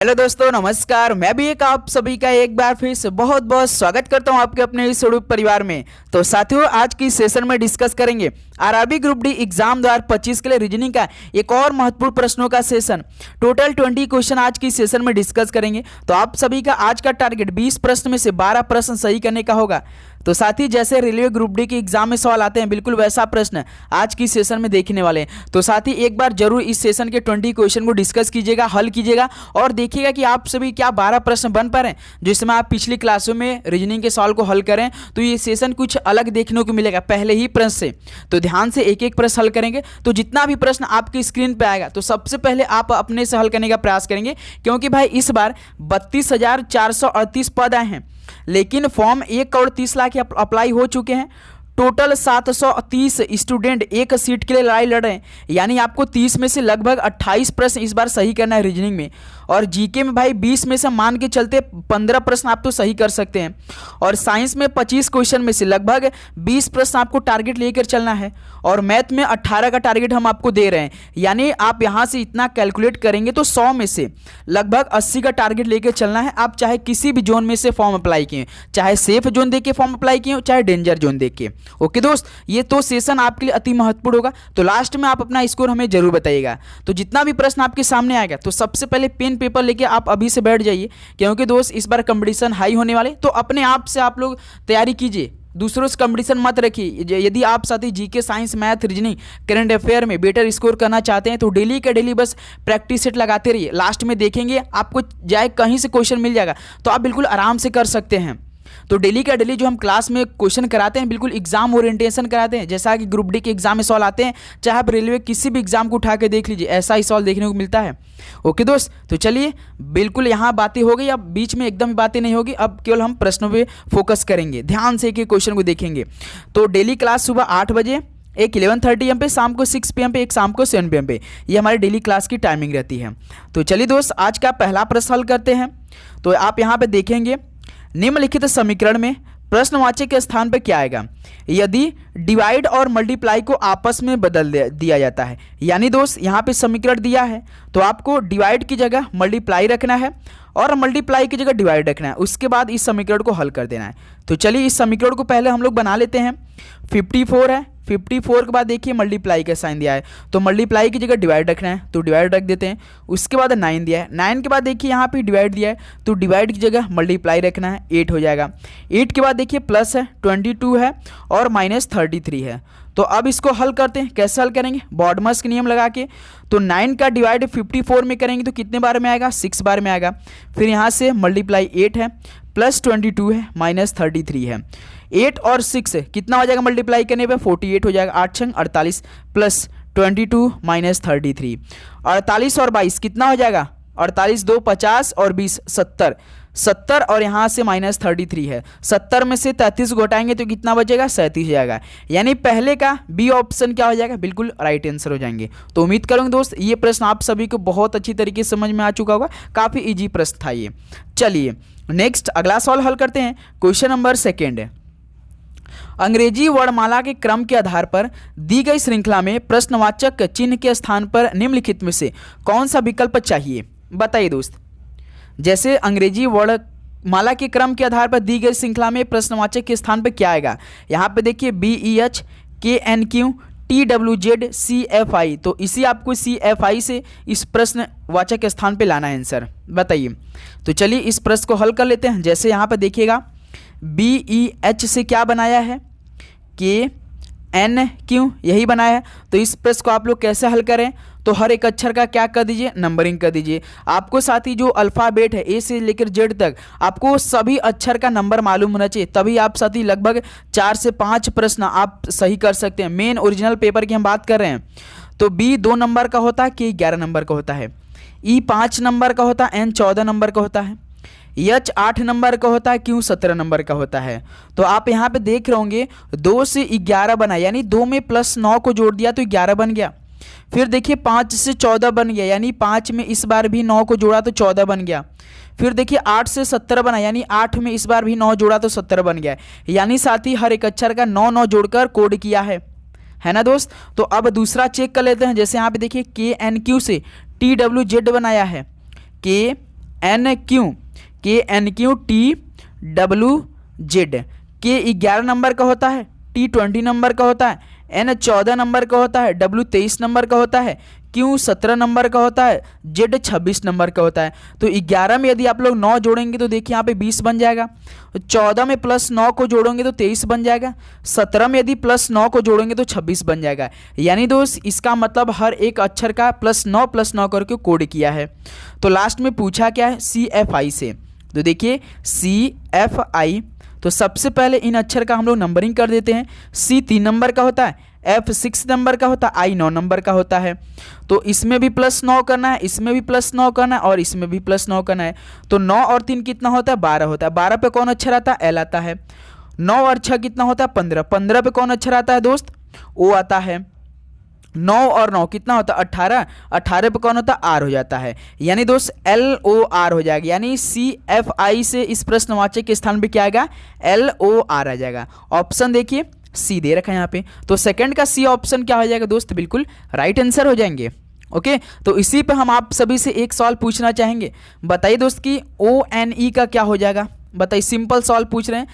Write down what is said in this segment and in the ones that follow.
Hello दोस्तों, नमस्कार। मैं भी एक आप सभी का एक बार फिर से बहुत बहुत स्वागत करता हूं आपके अपने इस यूट्यूब परिवार में। तो साथियों, आज की सेशन में डिस्कस करेंगे आरआरबी ग्रुप डी एग्जाम 2025 के लिए रीजनिंग का एक और महत्वपूर्ण प्रश्नों का सेशन। टोटल 20 क्वेश्चन आज की सेशन में डिस्कस करेंगे। तो आप सभी का आज का टारगेट 20 प्रश्न में से 12 प्रश्न सही करने का होगा। तो साथ ही जैसे रेलवे ग्रुप डी के एग्जाम में सवाल आते हैं, बिल्कुल वैसा प्रश्न आज की सेशन में देखने वाले हैं। तो साथ ही एक बार जरूर इस सेशन के 20 क्वेश्चन को डिस्कस कीजिएगा, हल कीजिएगा और देखिएगा कि आप सभी क्या 12 प्रश्न बन पा रहे हैं। जिसमें आप पिछली क्लासों में रीजनिंग के सवाल को हल करें तो ये सेशन कुछ अलग देखने को मिलेगा पहले ही प्रश्न से। तो ध्यान से एक एक प्रश्न हल करेंगे। तो जितना भी प्रश्न आपकी स्क्रीन पे आएगा तो सबसे पहले आप अपने से हल करने का प्रयास करेंगे, क्योंकि भाई इस बार 32,438 पद आए हैं, लेकिन फॉर्म 1,30,00,000 के अप्लाई हो चुके हैं। टोटल 730 स्टूडेंट एक सीट के लिए लड़ाई लड़ रहे हैं, यानी आपको 30 में से लगभग 28 प्रश्न इस बार सही करना है रीजनिंग में। और जीके में भाई 20 में से मान के चलते 15 प्रश्न आप तो सही कर सकते हैं। और साइंस में 25 क्वेश्चन में से लगभग 20 प्रश्न आपको टारगेट लेकर चलना है। और मैथ में 18 का टारगेट हम आपको दे रहे हैं, यानी आप यहाँ से इतना कैलकुलेट करेंगे तो 100 में से लगभग 80 का टारगेट लेकर चलना है। आप चाहे किसी भी जोन में से फॉर्म अप्लाई किए, चाहे सेफ जोन देख के फॉर्म अप्लाई किए, चाहे डेंजर जोन देख के। ओके दोस्त, ये तो सेशन आपके लिए अति महत्वपूर्ण होगा। तो लास्ट में आप अपना स्कोर हमें जरूर बताइएगा। तो जितना भी प्रश्न आपके सामने आएगा तो सबसे पहले पेन पेपर लेके आप अभी से बैठ जाइए, क्योंकि दोस्त इस बार कंपटीशन हाई होने वाले। तो अपने आप से आप लोग तैयारी कीजिए, दूसरों से कंपटीशन मत रखिए। यदि आप साथी GK, science, math, reasoning, current affair में बेटर स्कोर करना चाहते हैं तो डेली का डेली बस प्रैक्टिस सेट लगाते रहिए। लास्ट में देखेंगे आपको जाए कहीं से क्वेश्चन मिल जाएगा तो आप बिल्कुल आराम से कर सकते हैं। तो डेली का डेली जो हम क्लास में क्वेश्चन कराते हैं, बिल्कुल एग्जाम ओरिएंटेशन कराते हैं। जैसा कि ग्रुप डी के एग्जाम में सवाल आते हैं, चाहे आप रेलवे किसी भी एग्जाम को उठा के देख लीजिए, ऐसा ही सवाल देखने को मिलता है। ओके दोस्त, तो चलिए बिल्कुल यहाँ बातें हो गई, अब बीच में एकदम बातें नहीं होगी। अब केवल हम प्रश्नों पे फोकस करेंगे, ध्यान से एक क्वेश्चन को देखेंगे। तो डेली क्लास सुबह 8 बजे, एक 11:30 AM पे, शाम को 6 PM पे, एक शाम को 7 PM पे, ये हमारी डेली क्लास की टाइमिंग रहती है। तो चलिए दोस्त, आज का पहला प्रश्न हल करते हैं। तो आप यहाँ पे देखेंगे, निम्नलिखित समीकरण में प्रश्नवाचक के स्थान पर क्या आएगा यदि डिवाइड और मल्टीप्लाई को आपस में बदल दिया जाता है। यानी दोस्त यहाँ पे समीकरण दिया है तो आपको डिवाइड की जगह मल्टीप्लाई रखना है और मल्टीप्लाई की जगह डिवाइड रखना है। उसके बाद इस समीकरण को हल कर देना है। तो चलिए इस समीकरण को पहले हम लोग बना लेते हैं। 54 है, 54 के बाद देखिए मल्टीप्लाई का साइन दिया है तो मल्टीप्लाई की जगह डिवाइड रखना है, तो डिवाइड रख देते हैं। उसके बाद 9 दिया है, 9 के बाद देखिए यहाँ पे डिवाइड दिया है तो डिवाइड की जगह मल्टीप्लाई रखना है, 8 हो जाएगा। 8 के बाद देखिए प्लस है, 22 है और -33 है। तो अब इसको हल करते हैं। कैसे हल करेंगे? बॉडमस के नियम लगा के। तो 9 का डिवाइड 54 में करेंगे तो कितने बार में आएगा? 6 बार में आएगा। फिर यहाँ से मल्टीप्लाई 8 है, प्लस 22 है, -33 है। 8 और 6 कितना हो जाएगा मल्टीप्लाई करने पे? 48 हो जाएगा। 8 छंग 48 प्लस 22 -33, 48 और 22 कितना हो जाएगा? 48 2 50 और 20 70, 70 और यहाँ से -33 है। 70 में से 33 को घटाएंगे तो कितना बचेगा? 37 हो जाएगा। यानी पहले का बी ऑप्शन क्या हो जाएगा? बिल्कुल राइट आंसर हो जाएंगे। तो उम्मीद करूँगा दोस्त ये प्रश्न आप सभी को बहुत अच्छी तरीके से समझ में आ चुका होगा। काफ़ी इजी प्रश्न था ये। चलिए नेक्स्ट अगला सवाल हल करते हैं। क्वेश्चन नंबर 2 अंग्रेजी वर्णमाला के क्रम के आधार पर दी गई श्रृंखला में प्रश्नवाचक चिन्ह के स्थान पर निम्नलिखित में से कौन सा विकल्प चाहिए? बताइए दोस्त। जैसे अंग्रेजी वर्णमाला के क्रम के आधार पर दी गई श्रृंखला में प्रश्नवाचक के स्थान पर क्या आएगा? यहाँ पे देखिए BEH KNQ TWZ CFI, तो इसी आपको CFI से इस प्रश्नवाचक के स्थान पे लाना है आंसर। बताइए। तो चलिए इस प्रश्न को हल कर लेते हैं। जैसे यहाँ पे देखिएगा BEH से क्या बनाया है? KNQ यही बनाया है। तो इस प्रश्न को आप लोग कैसे हल करें? तो हर एक अक्षर का क्या कर दीजिए? नंबरिंग कर दीजिए। आपको साथ ही जो अल्फ़ाबेट है A से लेकर Z तक आपको सभी अक्षर का नंबर मालूम होना चाहिए, तभी आप साथ ही लगभग 4 से 5 प्रश्न आप सही कर सकते हैं। मेन ओरिजिनल पेपर की हम बात कर रहे हैं। तो B 2 नंबर का होता है, K 11 नंबर का होता है, E 5 नंबर का होता है, N 14 नंबर का होता है, H 8 नंबर का होता है, Q 17 नंबर का होता है। तो आप यहाँ पे देख रहे होंगे 2 से 11 बना, यानी 2 में +9 को जोड़ दिया तो 11 बन गया। फिर देखिए 5 से 14 बन गया, यानी 5 में इस बार भी 9 को जोड़ा तो 14 बन गया। फिर देखिए 8 से 17 बना, यानी 8 में इस बार भी 9 जोड़ा तो 17 बन गया। यानी साथ ही हर एक अक्षर का 9 जोड़कर कोड किया है ना दोस्त। तो अब दूसरा चेक कर लेते हैं। जैसे यहाँ पे देखिए KNQ से TWZ बनाया है, एन क्यू KNQTWZ। के 11 नंबर का होता है, T 20 नंबर का होता है, N 14 नंबर का होता है, W 23 नंबर का होता है, Q 17 नंबर का होता है, Z 26 नंबर का होता है। तो 11 में यदि आप लोग 9 जोड़ेंगे तो देखिए यहाँ पे 20 बन जाएगा। 14 में प्लस 9 को जोड़ेंगे तो 23 बन जाएगा। 17 में यदि प्लस 9 को जोड़ेंगे तो 26 बन जाएगा। यानी दोस्त इसका मतलब हर एक अक्षर का प्लस 9 करके कोड किया है। तो लास्ट में पूछा क्या है, CFI से। तो देखिए CFI, तो सबसे पहले इन अक्षर का हम लोग नंबरिंग कर देते हैं। C 3 नंबर का होता है, F 6 नंबर का होता है, I 9 नंबर का होता है। तो इसमें भी प्लस 9 करना है, इसमें भी प्लस 9 करना है और इसमें भी प्लस 9 करना है। तो 9 और 3 कितना होता है, 12 होता है। 12 पे कौन अक्षर आता है, L आता है। 9 और 6 कितना होता है, 15। 15 पे कौन अक्षर आता है दोस्त, O आता है। 9 और 9 कितना होता है, 18। 18 पे कौन होता है, R हो जाता है। यानी दोस्त LOR हो जाएगा। यानी CFI से इस प्रश्नवाचक के स्थान पे क्या आएगा, LOR आ जाएगा। ऑप्शन देखिए सी दे रखा है यहाँ पे। तो सेकंड का सी ऑप्शन क्या हो जाएगा दोस्त, बिल्कुल राइट आंसर हो जाएंगे। ओके, तो इसी पे हम आप सभी से एक सवाल पूछना चाहेंगे। बताइए दोस्त कि ONE का क्या हो जाएगा, बताइए। सिंपल सवाल पूछ रहे हैं।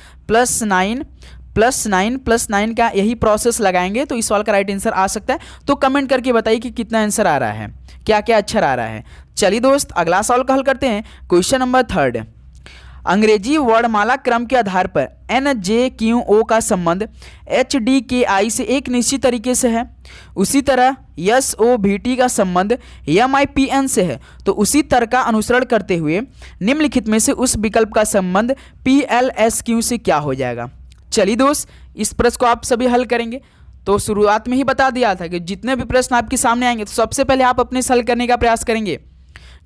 +9 का यही प्रोसेस लगाएंगे तो इस सवाल का राइट आंसर आ सकता है। तो कमेंट करके बताइए कि कितना आंसर आ रहा है, क्या क्या अक्षर आ रहा है। चलिए दोस्त अगला सवाल का हल करते हैं। Question number 3। अंग्रेजी वर्णमाला क्रम के आधार पर NJQO का संबंध HDKI से एक निश्चित तरीके से है। उसी तरह SOVT का संबंध MIPN से है। तो उसी तर्क का अनुसरण करते हुए निम्नलिखित में से उस विकल्प का संबंध PLSQ से क्या हो जाएगा। चलिए दोस्त इस प्रश्न को आप सभी हल करेंगे। तो शुरुआत में ही बता दिया था कि जितने भी प्रश्न आपके सामने आएंगे तो सबसे पहले आप अपने से हल करने का प्रयास करेंगे,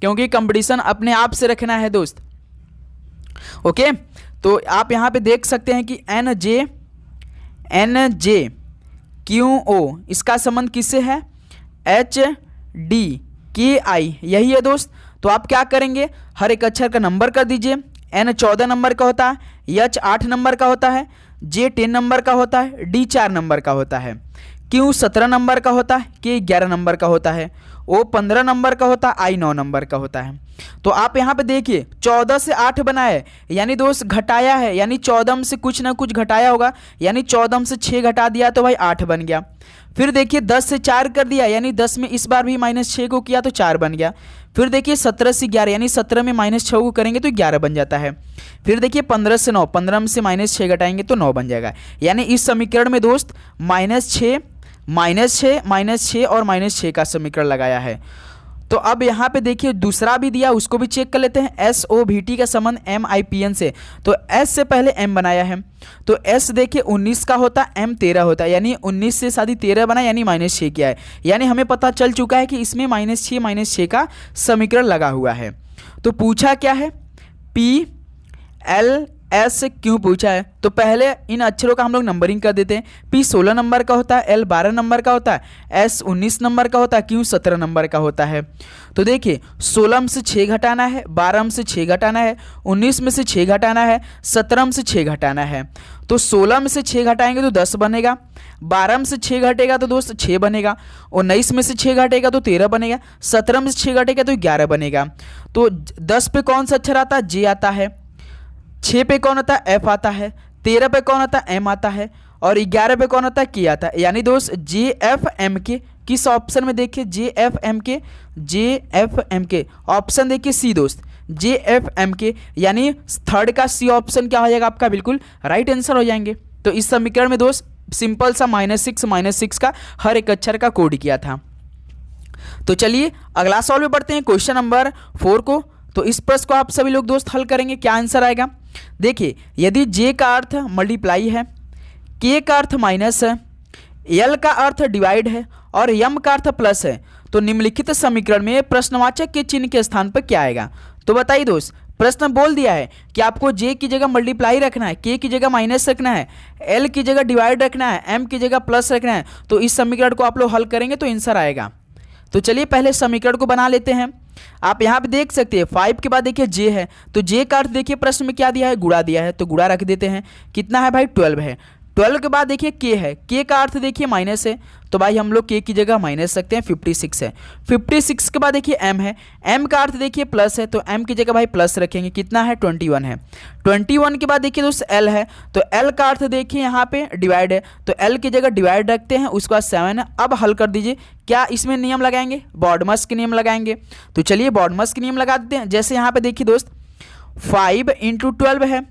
क्योंकि कंपटीशन अपने आप से रखना है दोस्त। ओके, तो आप यहाँ पे देख सकते हैं कि NJQO इसका संबंध किससे है, HDKI, यही है दोस्त। तो आप क्या करेंगे, हर एक अक्षर का नंबर कर दीजिए। N 14 नंबर का होता है, H 8 नंबर का होता है, J 10 नंबर का होता है, D 4 नंबर का होता है, Q 17 नंबर का होता है, K 11 नंबर का होता है, O 15 नंबर का होता है, I 9 नंबर का होता है। तो आप यहाँ पे देखिए 14 से 8 बना है, यानी दोस्त घटाया है, यानी 14 से कुछ ना कुछ घटाया होगा, यानी 14 से 6 घटा दिया तो भाई 8 बन गया। फिर देखिए 10 से 4 कर दिया, यानी 10 में इस बार भी -6 को किया तो 4 बन गया। फिर देखिए 17 से 11, यानी 17 में -6 को करेंगे तो 11 बन जाता है। फिर देखिए 15 से 9, 15 में से -6 घटाएंगे तो 9 बन जाएगा। यानी इस समीकरण में दोस्त -6 और -6 का समीकरण लगाया है। तो अब यहाँ पे देखिए दूसरा भी दिया, उसको भी चेक कर लेते हैं। SOVT का संबंध MIPN से, तो S से पहले M बनाया है, तो S देखिए 19 का होता है, M 13 होता है, यानी 19 से शादी 13 बना, यानी -6 किया है। यानी हमें पता चल चुका है कि इसमें -6 का समीकरण लगा हुआ है। तो पूछा क्या है, PLSQ पूछा है। तो पहले इन अक्षरों का हम लोग नंबरिंग कर देते हैं। P 16 नंबर का होता है, L 12 नंबर का होता है, S 19 नंबर का होता है, Q 17 नंबर का होता है। तो देखिए 16 में से 6 घटाना है, 12 में से 6 घटाना है, 19 में से 6 घटाना है, 17 में से 6 घटाना है। तो 16 में से 6 घटाएंगे तो 10 बनेगा, 12 में से 6 घटेगा तो दोस्त 6 बनेगा, 19 में से 6 घटेगा तो 13 बनेगा, 17 में से 6 घटेगा तो 11 बनेगा। तो 10 पे कौन सा अक्षर आता है, J आता है। 6 पे कौन आता है, F आता है। 13 पे कौन आता है, M आता है। और 11 पे कौन आता है, K आता है। यानी दोस्त JFMK किस ऑप्शन में देखिए, JFMK ऑप्शन देखिए सी दोस्त, JFMK, यानी थर्ड का सी ऑप्शन क्या हो जाएगा आपका, बिल्कुल राइट आंसर हो जाएंगे। तो इस समीकरण में दोस्त सिंपल सा -6 का हर एक अक्षर का कोड किया था। तो चलिए अगला सवाल में बढ़ते हैं, क्वेश्चन नंबर 4 को। तो इस प्रश्न को आप सभी लोग दोस्त हल करेंगे, क्या आंसर आएगा। देखिए यदि J का अर्थ मल्टीप्लाई है, K का अर्थ माइनस है, L का अर्थ डिवाइड है और M का अर्थ प्लस है, तो निम्नलिखित समीकरण में प्रश्नवाचक के चिन्ह के स्थान पर क्या आएगा। तो बताइए दोस्त, प्रश्न बोल दिया है कि आपको J की जगह मल्टीप्लाई रखना है, K की जगह माइनस रखना है, L की जगह डिवाइड रखना है, M की जगह प्लस रखना है। तो इस समीकरण को आप लोग हल करेंगे तो आंसर आएगा। तो चलिए पहले समीकरण को बना लेते हैं। आप यहाँ पे देख सकते हैं 5 के बाद देखिए J है, तो J का अर्थ देखिए प्रश्न में क्या दिया है, गुणा दिया है, तो गुणा रख देते हैं। कितना है भाई, 12 है। 12 के बाद देखिए के है, के का अर्थ देखिए माइनस है, तो भाई हम लोग के की जगह माइनस रखते हैं, 56 है। 56 के बाद देखिए एम है, एम का अर्थ देखिए प्लस है, तो एम की जगह भाई प्लस रखेंगे, कितना है 21 है। 21 के बाद देखिए दोस्त एल है, तो एल का अर्थ देखिए यहाँ पे डिवाइड है, तो एल की जगह डिवाइड रखते हैं, उसके बाद 7 है। अब हल कर दीजिए, क्या इसमें नियम लगाएंगे, बॉडमस के नियम लगाएंगे। तो चलिए बॉडमस के नियम लगा देते हैं। जैसे यहाँ पे देखिए दोस्त 5 × 12 है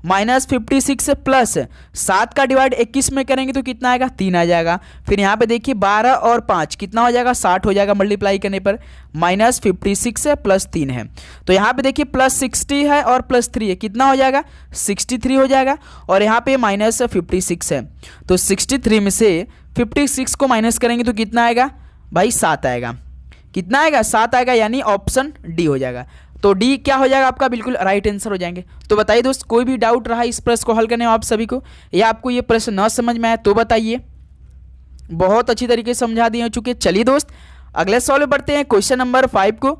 माइनस 56 प्लस 7 का डिवाइड 21 में करेंगे तो कितना आएगा 3 आ जाएगा। फिर यहाँ पे देखिए 12 और 5 कितना हो जाएगा 60 हो जाएगा मल्टीप्लाई करने पर, माइनस 56 है प्लस 3 है। तो यहाँ पे देखिए प्लस 60 है और प्लस 3 है, कितना हो जाएगा 63 हो जाएगा। और यहाँ पे माइनस 56 है, तो 63 में से 56 को माइनस करेंगे तो कितना आएगा भाई 7 आएगा। कितना आएगा 7 आएगा, यानी ऑप्शन डी हो जाएगा। तो डी क्या हो जाएगा आपका बिल्कुल राइट आंसर हो जाएंगे। तो बताइए दोस्त कोई भी डाउट रहा इस प्रश्न को हल करने में आप सभी को, या आपको ये प्रश्न न समझ में आया तो बताइए, बहुत अच्छी तरीके से समझा दिए हो चुके। चलिए दोस्त अगले सवाल में बढ़ते हैं, क्वेश्चन नंबर 5 को।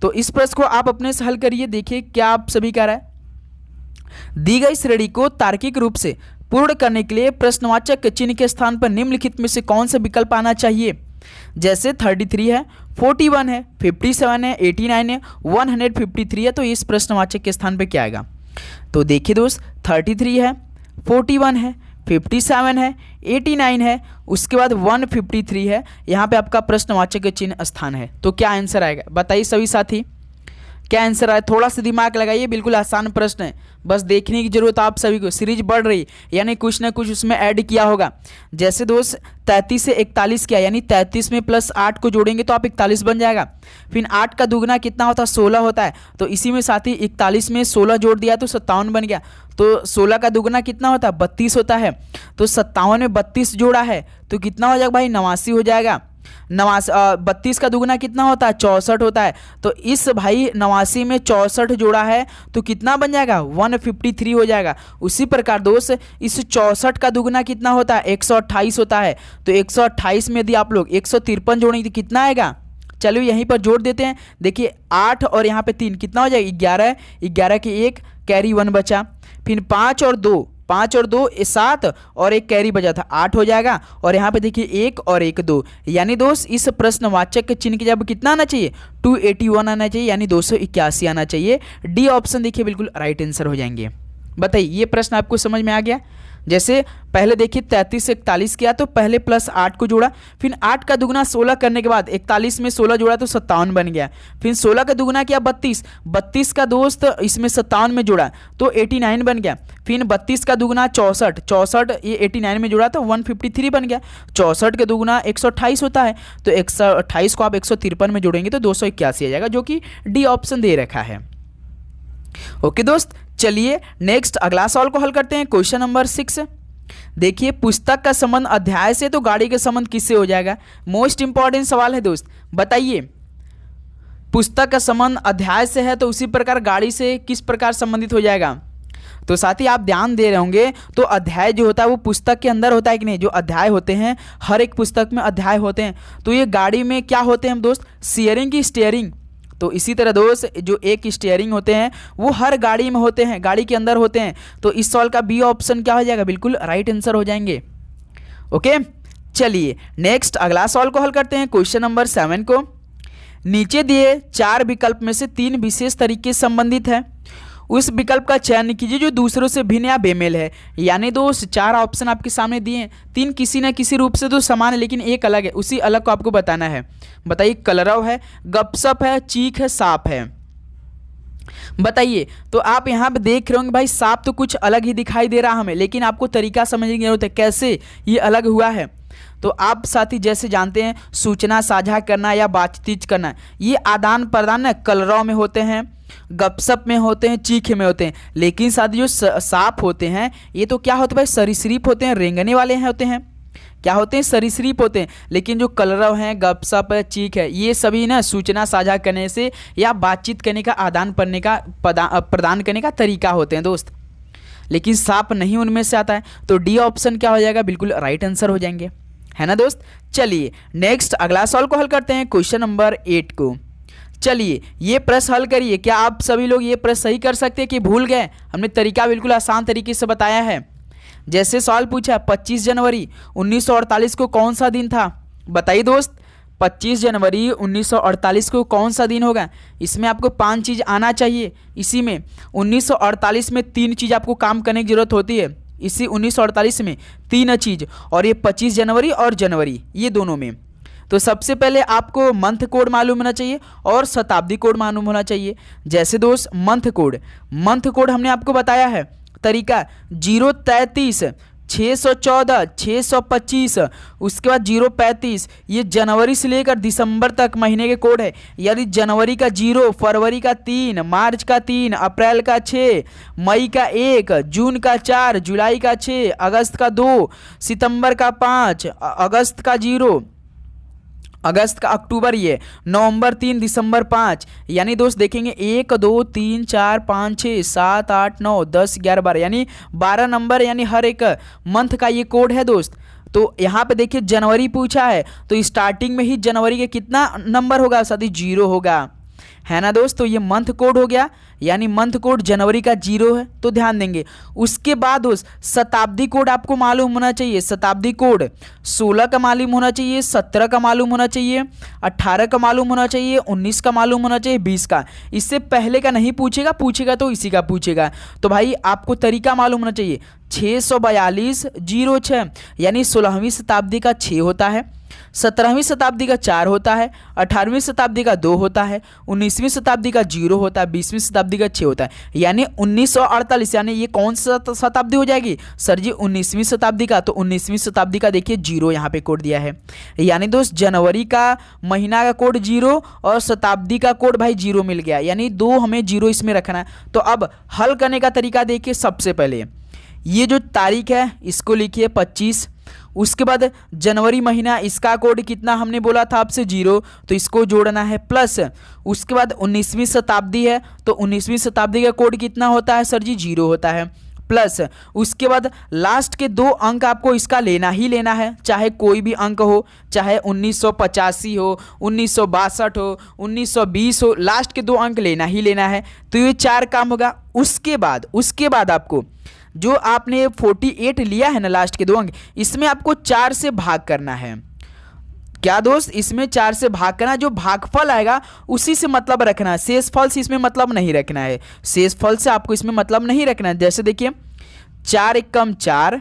तो इस प्रश्न को आप अपने से हल करिए, देखिए क्या आप सभी कह रहा है। दी गई श्रेणी को तार्किक रूप से पूर्ण करने के लिए प्रश्नवाचक चिन्ह के स्थान पर निम्नलिखित में से कौन सा विकल्प आना चाहिए। जैसे 33 है, 41 है, 57 है, 89 है, 153 है, तो इस प्रश्नवाचक के स्थान पे क्या आएगा। तो देखिए दोस्त 33 है, 41 है, 57 है, 89 है, उसके बाद 153 है, यहाँ पे आपका प्रश्नवाचक के चिन्ह स्थान है। तो क्या आंसर आएगा बताइए सभी साथी, क्या आंसर आया। थोड़ा सा दिमाग लगाइए, बिल्कुल आसान प्रश्न है, बस देखने की जरूरत आप सभी को। सीरीज बढ़ रही यानी कुछ ना कुछ उसमें ऐड किया होगा। जैसे दोस्त 33 से 41 किया, यानी 33 में प्लस 8 को जोड़ेंगे तो आप 41 बन जाएगा। फिर 8 का दुगना कितना होता है 16 होता है, तो इसी में साथ ही 41 में 16 जोड़ दिया तो 57 बन गया। तो 16 का दुगना कितना होता है 32 होता है, तो 57 में 32 जोड़ा है तो कितना हो जाएगा भाई 89 हो जाएगा। 32 का दुगना कितना होता है 64 होता है, तो इस भाई 89 में 64 जोड़ा है तो कितना बन जाएगा 153 हो जाएगा। उसी प्रकार दोस्त इस 64 का दुगना कितना होता है 128 होता है, तो 128 में यदि आप लोग 153 जोड़ेंगे तो कितना आएगा। चलो यहीं पर जोड़ देते हैं, देखिए 8 और यहाँ पे 3 कितना हो जाएगा 11, 11 के 1 कैरी 1 बचा, फिर 5 और 2 7 और 1 कैरी बचा था 8 हो जाएगा। और यहाँ पे देखिए 1 और 1 2, यानी दोस्त इस प्रश्नवाचक के चिन्ह की जब कितना आना चाहिए 281 आना चाहिए, यानी 281 आना चाहिए। डी ऑप्शन देखिए बिल्कुल राइट आंसर हो जाएंगे। बताइए ये प्रश्न आपको समझ में आ गया। जैसे पहले देखिए 33 से 41 किया तो पहले प्लस 8 को जोड़ा, फिर 8 का दुगना 16 करने के बाद 41 में 16 जोड़ा तो 57 बन गया, फिर 16 का दुगना किया 32 का दोस्त इसमें 57 में जोड़ा तो 89 बन गया, फिर 32 का दुगना 64 ये 89 में जोड़ा तो 153 बन गया। 64 का दुगना 128 होता है, तो 128 को आप 153 में जोड़ेंगे तो 281 आ जाएगा, जो कि डी ऑप्शन दे रखा है। ओके दोस्त चलिए नेक्स्ट अगला सवाल को हल करते हैं, क्वेश्चन नंबर 6। देखिए पुस्तक का संबंध अध्याय से तो गाड़ी का संबंध किससे हो जाएगा। मोस्ट इंपॉर्टेंट सवाल है दोस्त, बताइए पुस्तक का संबंध अध्याय से है तो उसी प्रकार गाड़ी से किस प्रकार संबंधित हो जाएगा। तो साथ ही आप ध्यान दे रहे होंगे तो अध्याय जो होता है वो पुस्तक के अंदर होता है कि नहीं। जो अध्याय होते हैं हर एक पुस्तक में अध्याय होते हैं, तो ये गाड़ी में क्या होते हैं हम दोस्त शेयरिंग की स्टीयरिंग। तो इसी तरह दोस्त जो एक स्टीयरिंग होते हैं वो हर गाड़ी में होते हैं, गाड़ी के अंदर होते हैं। तो इस सवाल का बी ऑप्शन क्या हो जाएगा बिल्कुल राइट आंसर हो जाएंगे। ओके चलिए नेक्स्ट अगला सवाल को हल करते हैं, क्वेश्चन नंबर 7 को। नीचे दिए 4 विकल्प में से 3 विशेष तरीके से संबंधित है, उस विकल्प का चयन कीजिए जो दूसरों से भिन्न या बेमेल है। यानी दोस्त 4 ऑप्शन आपके सामने दिए हैं, 3 किसी न किसी रूप से तो समान है लेकिन एक अलग है, उसी अलग को आपको बताना है। बताइए कलरव है, गपशप है, चीख है, सांप है। बताइए तो आप यहाँ पे देख रहे होंगे भाई सांप तो कुछ अलग ही दिखाई दे रहा हमें, लेकिन आपको तरीका समझने की जरूरत है कैसे ये अलग हुआ है। तो आप साथी जैसे जानते हैं सूचना साझा करना या बातचीत करना, ये आदान प्रदान कलरव में होते हैं, गपशप में होते हैं, चीख में होते हैं। लेकिन साथी जो सांप होते हैं ये तो क्या होते हैं भाई सरीसृप होते हैं, रेंगने वाले हैं होते हैं, क्या होते हैं सरीसृप होते हैं। लेकिन जो कलरव हैं, गपशप है, चीख है, ये सभी ना सूचना साझा करने से या बातचीत करने का आदान प्रदान करने का तरीका होते हैं दोस्त, लेकिन सांप नहीं उनमें से आता है। तो डी ऑप्शन क्या हो जाएगा बिल्कुल राइट आंसर हो जाएंगे, है ना दोस्त। चलिए नेक्स्ट अगला सवाल को हल करते हैं, क्वेश्चन नंबर 8 को। चलिए ये प्रश्न हल करिए, क्या आप सभी लोग ये प्रश्न सही कर सकते हैं कि भूल गए। हमने तरीका बिल्कुल आसान तरीके से बताया है। जैसे सवाल पूछा 25 जनवरी 1948 को कौन सा दिन था, बताइए दोस्त 25 जनवरी 1948 को कौन सा दिन होगा। इसमें आपको 5 चीज़ आना चाहिए। इसी में 1948 में 3 चीज़ आपको काम करने की ज़रूरत होती है। इसी 1948 में 3 चीज़, और ये 25 जनवरी और जनवरी, ये दोनों में। तो सबसे पहले आपको मंथ कोड मालूम होना चाहिए और शताब्दी कोड मालूम होना चाहिए। जैसे दोस्त मंथ कोड हमने आपको बताया है तरीका 033 614 625, उसके बाद 035, ये जनवरी से लेकर दिसंबर तक महीने के कोड है। यानी जनवरी का 0, फरवरी का 3, मार्च का 3, अप्रैल का 6, मई का 1, जून का 4, जुलाई का 6, अगस्त का 2, सितंबर का 5, अगस्त का 0, अगस्त का अक्टूबर, ये नवंबर 3, दिसंबर 5। यानी दोस्त देखेंगे 1 2 3 4 5 6 7 8 9 10 11 12, यानी 12 नंबर, यानी हर एक मंथ का ये कोड है दोस्त। तो यहाँ पे देखिए जनवरी पूछा है, तो स्टार्टिंग में ही जनवरी के कितना नंबर होगा साथी, 0 होगा, है ना दोस्त। तो ये मंथ कोड हो गया, यानी मंथ कोड जनवरी का 0 है, तो ध्यान देंगे। उसके बाद दोस्त शताब्दी कोड आपको मालूम होना चाहिए। शताब्दी कोड 16 का मालूम होना चाहिए, 17 का मालूम होना चाहिए, 18 का मालूम होना चाहिए, 19 का मालूम होना चाहिए, 20 का। इससे पहले का नहीं पूछेगा तो इसी का पूछेगा। तो भाई आपको तरीका मालूम होना चाहिए। 642 06, यानी 16वीं शताब्दी का 6 होता है, 17वीं शताब्दी का 4 होता है, 18वीं शताब्दी का 2 होता है, 19वीं शताब्दी का 0 होता है, 20वीं शताब्दी का 6 होता है। यानी 1948, यानी ये कौन सा शताब्दी हो जाएगी सर जी, 19वीं शताब्दी का। तो 19वीं शताब्दी का देखिए 0 यहाँ पे कोड दिया है। यानी दोस्त जनवरी का महीना का कोड 0 और शताब्दी का कोड भाई 0 मिल गया, यानी 2 हमें 0 इसमें रखना है। तो अब हल करने का तरीका देखिए। सबसे पहले ये जो तारीख है इसको लिखिए 25, उसके बाद जनवरी महीना, इसका कोड कितना हमने बोला था आपसे 0, तो इसको जोड़ना है, प्लस उसके बाद 19वीं शताब्दी है, तो 19वीं शताब्दी का कोड कितना होता है सर जी, 0 होता है, प्लस उसके बाद लास्ट के 2 अंक आपको इसका लेना ही लेना है, चाहे कोई भी अंक हो, चाहे 1985 हो, 1962 हो, 1920 हो, लास्ट के 2 अंक लेना ही लेना है। तो ये 4 काम होगा। उसके बाद आपको जो आपने 48 लिया है ना, लास्ट के 2 अंक, इसमें आपको 4 से भाग करना है। क्या दोस्त, इसमें 4 से भाग करना, जो भागफल आएगा उसी से मतलब रखना है, शेषफल से इसमें मतलब नहीं रखना है, शेषफल से आपको इसमें मतलब नहीं रखना है। जैसे देखिए 4 एकम 4,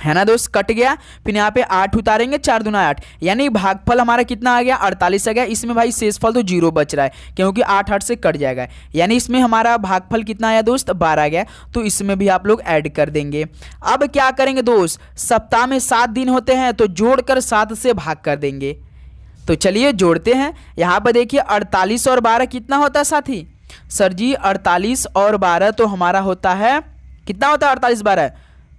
है ना दोस्त, कट गया, फिर यहाँ पे 8 उतारेंगे, 4 दूना 8, यानी भागफल हमारा कितना आ गया, 48 आ गया। इसमें भाई शेषफल तो 0 बच रहा है, क्योंकि 8 से कट जाएगा, यानी इसमें हमारा भागफल कितना आया दोस्त, 12 आ गया। तो इसमें भी आप लोग ऐड कर देंगे। अब क्या करेंगे दोस्त, सप्ताह में 7 दिन होते हैं, तो जोड़कर 7 से भाग कर देंगे। तो चलिए जोड़ते हैं। यहाँ पर देखिए 48 और 12 कितना होता है साथी, सर जी 48 और 12 तो हमारा होता है, कितना होता है 48 12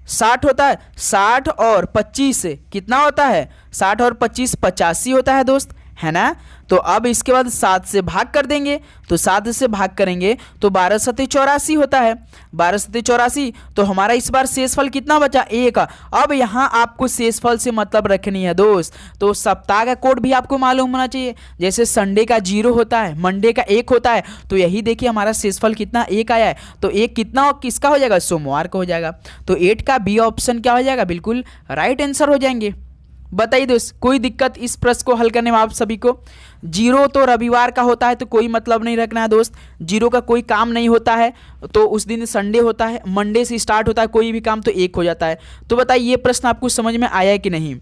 60 होता है। 60 और 25 कितना होता है, 60 और 25 85 होता है दोस्त, है ना। तो अब इसके बाद 7 से भाग कर देंगे, तो 7 से भाग करेंगे तो 12 सत्ते 84 होता है, 12 सत्ते 84। तो हमारा इस बार शेषफल कितना बचा, 1। अब यहाँ आपको शेषफल से मतलब रखनी है दोस्त। तो सप्ताह का कोड भी आपको मालूम होना चाहिए। जैसे संडे का 0 होता है, मंडे का 1 होता है, तो यही देखिए हमारा शेषफल कितना 1 आया है। तो 1 कितना किसका हो जाएगा, सोमवार का हो जाएगा। तो 8 का बी ऑप्शन क्या हो जाएगा, बिल्कुल राइट आंसर हो जाएंगे। बताइए दोस्त, कोई दिक्कत इस प्रश्न को हल करने में आप सभी को। 0 तो रविवार का होता है, तो कोई मतलब नहीं रखना है दोस्त। 0 का कोई काम नहीं होता है, तो उस दिन संडे होता है, मंडे से स्टार्ट होता है कोई भी काम, तो 1 हो जाता है। तो बताइए ये प्रश्न आपको समझ में आया है कि नहीं,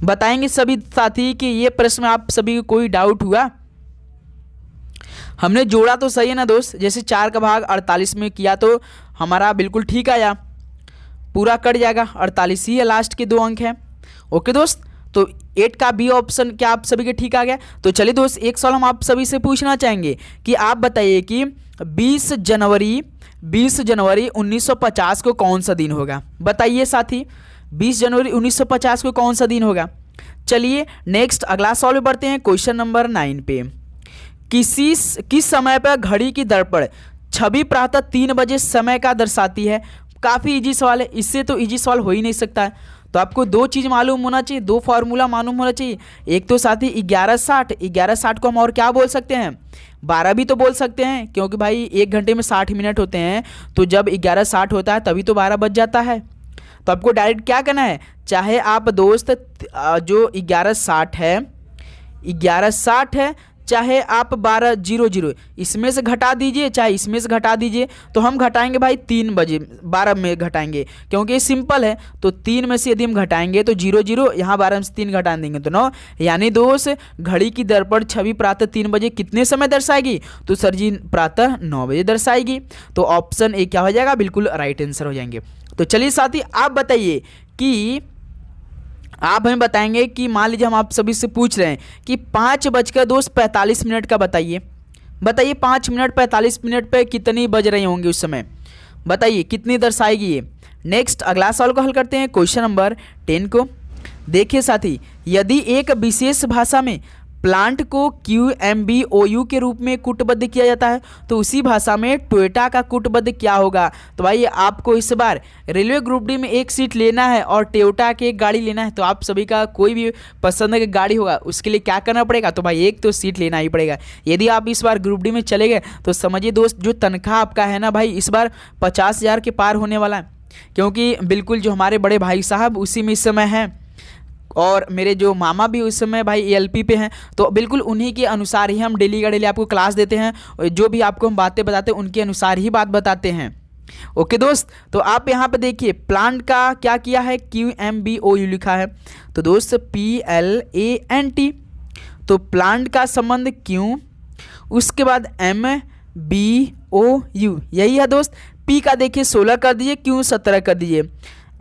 बताएंगे सभी साथी कि ये प्रश्न आप सभी को कोई डाउट हुआ। हमने जोड़ा तो सही है ना दोस्त, जैसे 4 का भाग 48 में किया तो हमारा बिल्कुल ठीक आया, पूरा कट जाएगा, 48 ही है, लास्ट के 2 अंक हैं। ओके दोस्त, तो 8 का बी ऑप्शन क्या आप सभी के ठीक आ गया। तो चलिए दोस्त, एक सवाल हम आप सभी से पूछना चाहेंगे कि आप बताइए कि 20 जनवरी 1950 को कौन सा दिन होगा। बताइए साथी, 20 जनवरी 1950 को कौन सा दिन होगा। चलिए नेक्स्ट अगला सवाल में बढ़ते हैं, क्वेश्चन नंबर 9 पे। किस समय पर घड़ी की दर्पण छवि प्रातः 3 बजे समय का दर्शाती है। काफ़ी इजी सवाल है, इससे तो इजी सवाल हो ही नहीं सकता है। तो आपको दो चीज़ मालूम होना चाहिए, दो फार्मूला मालूम होना चाहिए। एक तो साथी 1160 को हम और क्या बोल सकते हैं, 12 भी तो बोल सकते हैं, क्योंकि भाई 1 घंटे में 60 मिनट होते हैं, तो जब 1160 होता है तभी तो 12 बज जाता है। तो आपको डायरेक्ट क्या करना है, चाहे आप दोस्त जो 1160 है चाहे आप 1200 इसमें से घटा दीजिए, चाहे इसमें से घटा दीजिए। तो हम घटाएंगे भाई 3 बजे 12 में घटाएंगे, क्योंकि ये सिंपल है। तो 3 में से यदि हम घटाएंगे तो 00, यहाँ 12 में से 3 घटा देंगे तो 9। यानी दोस्त घड़ी की दर्पण छवि प्रातः 3 बजे कितने समय दर्शाएगी, तो सर जी प्रातः 9 बजे दर्शाएगी। तो ऑप्शन ए क्या हो जाएगा, बिल्कुल राइट आंसर हो जाएंगे। तो चलिए साथी आप बताइए कि आप हमें बताएंगे कि मान लीजिए हम आप सभी से पूछ रहे हैं कि 5:45 का बताइए 5:45 पे कितनी बज रही होंगी उस समय, बताइए कितनी दर्शाएगी ये। नेक्स्ट अगला सवाल को हल करते हैं, क्वेश्चन नंबर 10 को। देखिए साथी, यदि एक विशेष भाषा में प्लांट को QMBOU के रूप में कूटबद्ध किया जाता है तो उसी भाषा में टोयोटा का कूटबद्ध क्या होगा। तो भाई आपको इस बार रेलवे ग्रुप डी में एक सीट लेना है और टोयोटा की एक गाड़ी लेना है। तो आप सभी का कोई भी पसंद की गाड़ी होगा उसके लिए क्या करना पड़ेगा, तो भाई एक तो सीट लेना ही पड़ेगा। यदि आप इस बार ग्रुप डी में चले गए तो समझिए दोस्त जो तनख्वाह आपका है ना भाई, इस बार 50,000 के पार होने वाला है, क्योंकि बिल्कुल जो हमारे बड़े भाई साहब उसी में इस समय हैं और मेरे जो मामा भी उस समय भाई ALP पे हैं। तो बिल्कुल उन्हीं के अनुसार ही हम डेली का डेली आपको क्लास देते हैं, जो भी आपको हम बातें बताते हैं उनके अनुसार ही बात बताते हैं। ओके दोस्त, तो आप यहाँ पे देखिए प्लांट का क्या किया है, QMBOU लिखा है। तो दोस्त PLANT, तो प्लांट का संबंध क्यों, उसके बाद MBOU यही है दोस्त। P का देखिए 16 कर दीजिए, Q 17 कर दीजिए,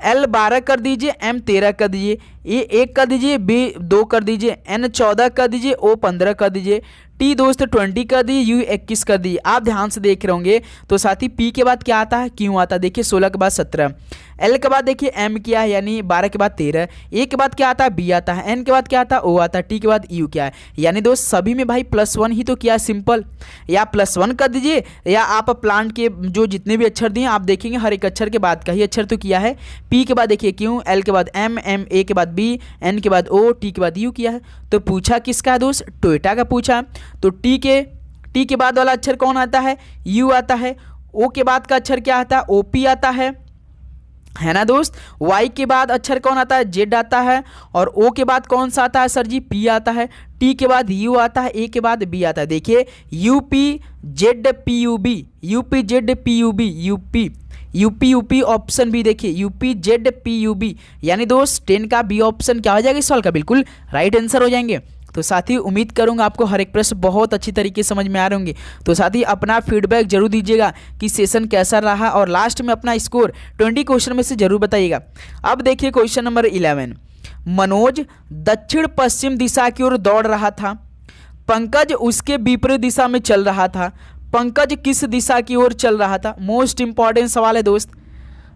L 12 कर दीजिए, M 13 कर दीजिए, A 1 कर दीजिए, B 2 कर दीजिए, N 14 कर दीजिए, O 15 कर दीजिए, T दोस्त 20 कर दीजिए, U 21 कर दीजिए। आप ध्यान से देख रहे होंगे। तो साथी P के बाद क्या आता है, Q आता है, देखिए 16 के बाद 17, L के बाद देखिए M क्या है यानी 12 के बाद 13, A के बाद क्या आता है, B आता है, N के बाद क्या आता है, O आता है, T के बाद U क्या है। यानी दोस्त सभी में भाई +1 ही तो किया है, सिंपल। या +1 कर दीजिए या आप प्लांट के जो जितने भी अक्षर दिए आप देखेंगे हर एक अक्षर के बाद का ही अक्षर तो किया है। P के बाद देखिए Q, L के बाद M, A के बाद B, N के बाद O, T के बाद U किया है। तो पूछा किसका है दोस्त, टोयोटा का पूछा। तो T के बाद वाला अक्षर कौन आता है, U आता है। O के बाद का अक्षर क्या आता है, OP आता है ना दोस्त। Y के बाद अक्षर कौन आता है, Z आता है। और O के बाद कौन सा आता है सर जी, P आता है। T के बाद U आता है, A के बाद B आता है। देखिए UPZPUB, UP ऑप्शन भी देखिए UPZPUB, यानी दोस्त 10 का B ऑप्शन क्या हो जाएगा इस सवाल का, बिल्कुल राइट आंसर हो जाएंगे। तो साथी उम्मीद करूंगा आपको हर एक प्रश्न बहुत अच्छी तरीके से समझ में आ रहे होंगे। तो साथी अपना फीडबैक जरूर दीजिएगा कि सेशन कैसा रहा और लास्ट में अपना स्कोर 20 क्वेश्चन में से जरूर बताइएगा। अब देखिए क्वेश्चन नंबर 11, मनोज दक्षिण पश्चिम दिशा की ओर दौड़ रहा था, पंकज उसके विपरीत दिशा में चल रहा था। पंकज किस दिशा की ओर चल रहा था, मोस्ट इंपॉर्टेंट सवाल है दोस्त।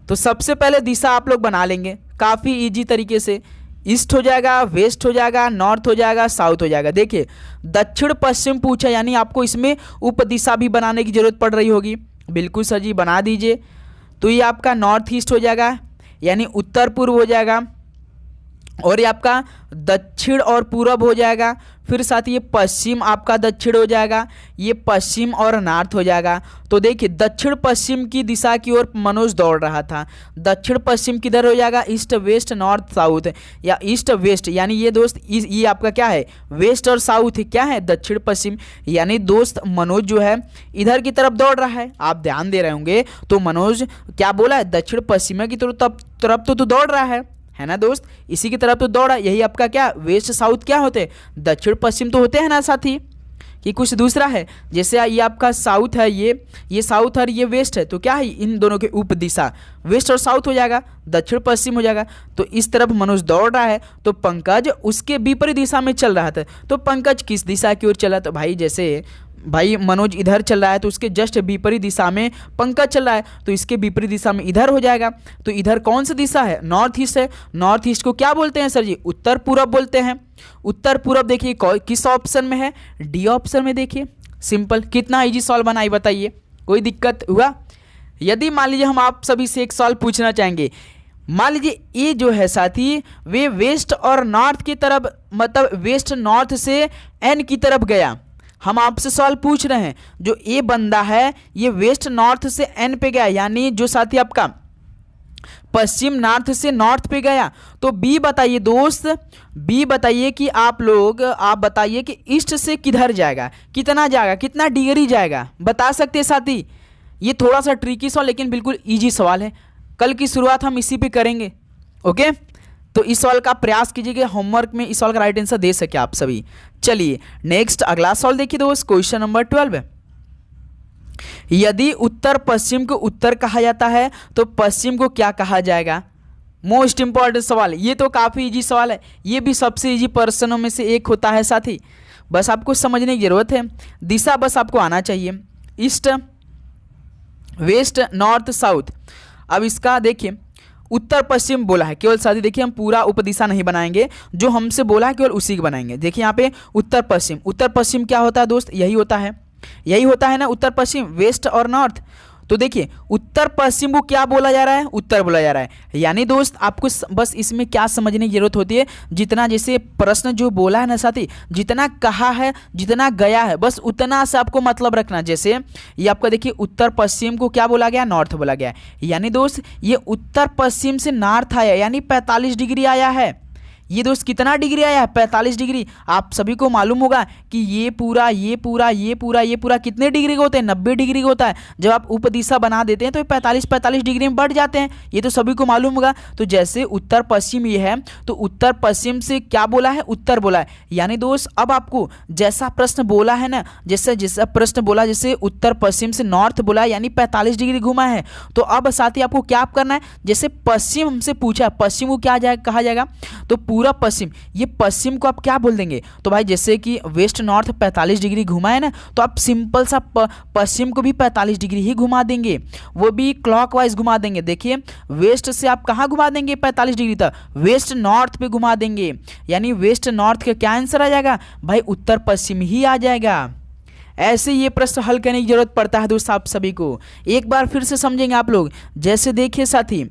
तो सबसे पहले दिशा आप लोग बना लेंगे काफ़ी ईजी तरीके से, ईस्ट हो जाएगा, वेस्ट हो जाएगा, नॉर्थ हो जाएगा, साउथ हो जाएगा। देखिए दक्षिण पश्चिम पूछा यानी आपको इसमें उप दिशा भी बनाने की जरूरत पड़ रही होगी, बिल्कुल सर जी बना दीजिए। तो ये आपका नॉर्थ ईस्ट हो जाएगा यानी उत्तर पूर्व हो जाएगा, और ये आपका दक्षिण और पूरब हो जाएगा। फिर साथ ये पश्चिम आपका दक्षिण हो जाएगा, ये पश्चिम और नॉर्थ हो जाएगा। तो देखिए दक्षिण पश्चिम की दिशा की ओर मनोज दौड़ रहा था। दक्षिण पश्चिम किधर हो जाएगा, ईस्ट वेस्ट नॉर्थ साउथ, या ईस्ट वेस्ट यानी ये दोस्त ये आपका क्या है, वेस्ट और साउथ क्या है, दक्षिण पश्चिम। यानी दोस्त मनोज जो है इधर की तरफ दौड़ रहा है, आप ध्यान दे रहे होंगे। तो मनोज क्या बोला है, दक्षिण पश्चिम की तरफ तो दौड़ रहा है ना दोस्त, इसी की तरफ तो दौड़ा। यही आपका क्या वेस्ट साउथ क्या होते हैं, दक्षिण पश्चिम तो होते हैं ना साथी, कि कुछ दूसरा है। जैसे ये आपका साउथ है, ये साउथ और ये वेस्ट है, तो क्या है इन दोनों के उप दिशा वेस्ट और साउथ हो जाएगा, दक्षिण पश्चिम हो जाएगा। तो इस तरफ मनोज दौड़ रहा है, तो पंकज उसके विपरीत दिशा में चल रहा था। तो पंकज किस दिशा की ओर चला, तो भाई जैसे भाई मनोज इधर चल रहा है तो उसके जस्ट विपरीत दिशा में पंकज चल रहा है, तो इसके विपरीत दिशा में इधर हो जाएगा। तो इधर कौन सी दिशा है, नॉर्थ ईस्ट है। नॉर्थ ईस्ट को क्या बोलते हैं सर जी, उत्तर पूरब बोलते हैं। उत्तर पूरब देखिए किस ऑप्शन में है, डी ऑप्शन में। देखिए सिंपल, कितना इजी सवाल बनाई बताइए, कोई दिक्कत हुआ। यदि मान लीजिए हम आप सभी से एक सवाल पूछना चाहेंगे, मान लीजिए ए जो है साथी वे वेस्ट और नॉर्थ की तरफ, मतलब वेस्ट नॉर्थ से एन की तरफ गया। हम आपसे सवाल पूछ रहे हैं, जो ए बंदा है ये वेस्ट नॉर्थ से एन पे गया, यानी जो साथी आपका पश्चिम नॉर्थ से नॉर्थ पे गया। तो बी बताइए दोस्त, बी बताइए कि आप बताइए कि ईस्ट से किधर जाएगा, कितना जाएगा, कितना डिग्री जाएगा, बता सकते हैं साथी। ये थोड़ा सा ट्रिकी सवाल लेकिन बिल्कुल इजी सवाल है। कल की शुरुआत हम इसी पे करेंगे। ओके, तो इस सवाल का प्रयास कीजिएगा होमवर्क में इस सवाल का राइट आंसर दे सके आप सभी। चलिए नेक्स्ट अगला सवाल देखिए दोस्त, क्वेश्चन नंबर 12। यदि उत्तर पश्चिम को उत्तर कहा जाता है तो पश्चिम को क्या कहा जाएगा? मोस्ट इंपॉर्टेंट सवाल, ये तो काफ़ी इजी सवाल है, ये भी सबसे इजी प्रश्नों में से एक होता है साथी। बस आपको समझने की जरूरत है, दिशा बस आपको आना चाहिए, ईस्ट वेस्ट नॉर्थ साउथ। अब इसका देखिए उत्तर पश्चिम बोला है केवल साथी, देखिए हम पूरा उपदिशा नहीं बनाएंगे, जो हमसे बोला है केवल उसी को बनाएंगे। देखिए यहाँ पे उत्तर पश्चिम, उत्तर पश्चिम क्या होता है दोस्त? यही होता है ना उत्तर पश्चिम, वेस्ट और नॉर्थ। तो देखिए उत्तर पश्चिम को क्या बोला जा रहा है? उत्तर बोला जा रहा है। यानी दोस्त आपको बस इसमें क्या समझने की जरूरत होती है, जितना जैसे प्रश्न जो बोला है ना साथी, जितना कहा है जितना गया है बस उतना से आपको मतलब रखना। जैसे ये आपका देखिए उत्तर पश्चिम को क्या बोला गया? नॉर्थ बोला गया। यानी दोस्त ये उत्तर पश्चिम से नॉर्थ आया, यानी 45 डिग्री आया है। ये दोस्त कितना डिग्री आया है? 45 डिग्री। आप सभी को मालूम होगा कि ये पूरा कितने डिग्री का होता है? 90 डिग्री का होता है। जब आप उपदिशा बना देते हैं तो 45 डिग्री में बढ़ जाते हैं, ये तो सभी को मालूम होगा। तो जैसे उत्तर पश्चिम ये है तो उत्तर पश्चिम से क्या बोला है? उत्तर बोला है। यानी दोस्त अब आपको जैसा प्रश्न बोला है ना, जैसा प्रश्न बोला, जैसे उत्तर पश्चिम से नॉर्थ बोला है यानी 45 डिग्री घुमा है। तो अब साथी आपको क्या करना है, जैसे पश्चिम हमसे पूछा है, पश्चिम को क्या कहा जाएगा? तो पूरा पश्चिम, ये पश्चिम को आप क्या बोल देंगे? तो भाई जैसे कि वेस्ट नॉर्थ 45 डिग्री घुमा है ना, तो आप सिंपल सा पश्चिम को भी 45 डिग्री ही घुमा देंगे, वो भी क्लॉकवाइज घुमा देंगे। देखिए वेस्ट से आप कहाँ घुमा देंगे? 45 डिग्री तक वेस्ट नॉर्थ पे घुमा देंगे, यानी वेस्ट नॉर्थ का क्या आंसर आ जाएगा? भाई उत्तर पश्चिम ही आ जाएगा। ऐसे ये प्रश्न हल करने की जरूरत पड़ता है दोस्त आप सभी को। एक बार फिर से समझेंगे आप लोग। जैसे देखिए साथी,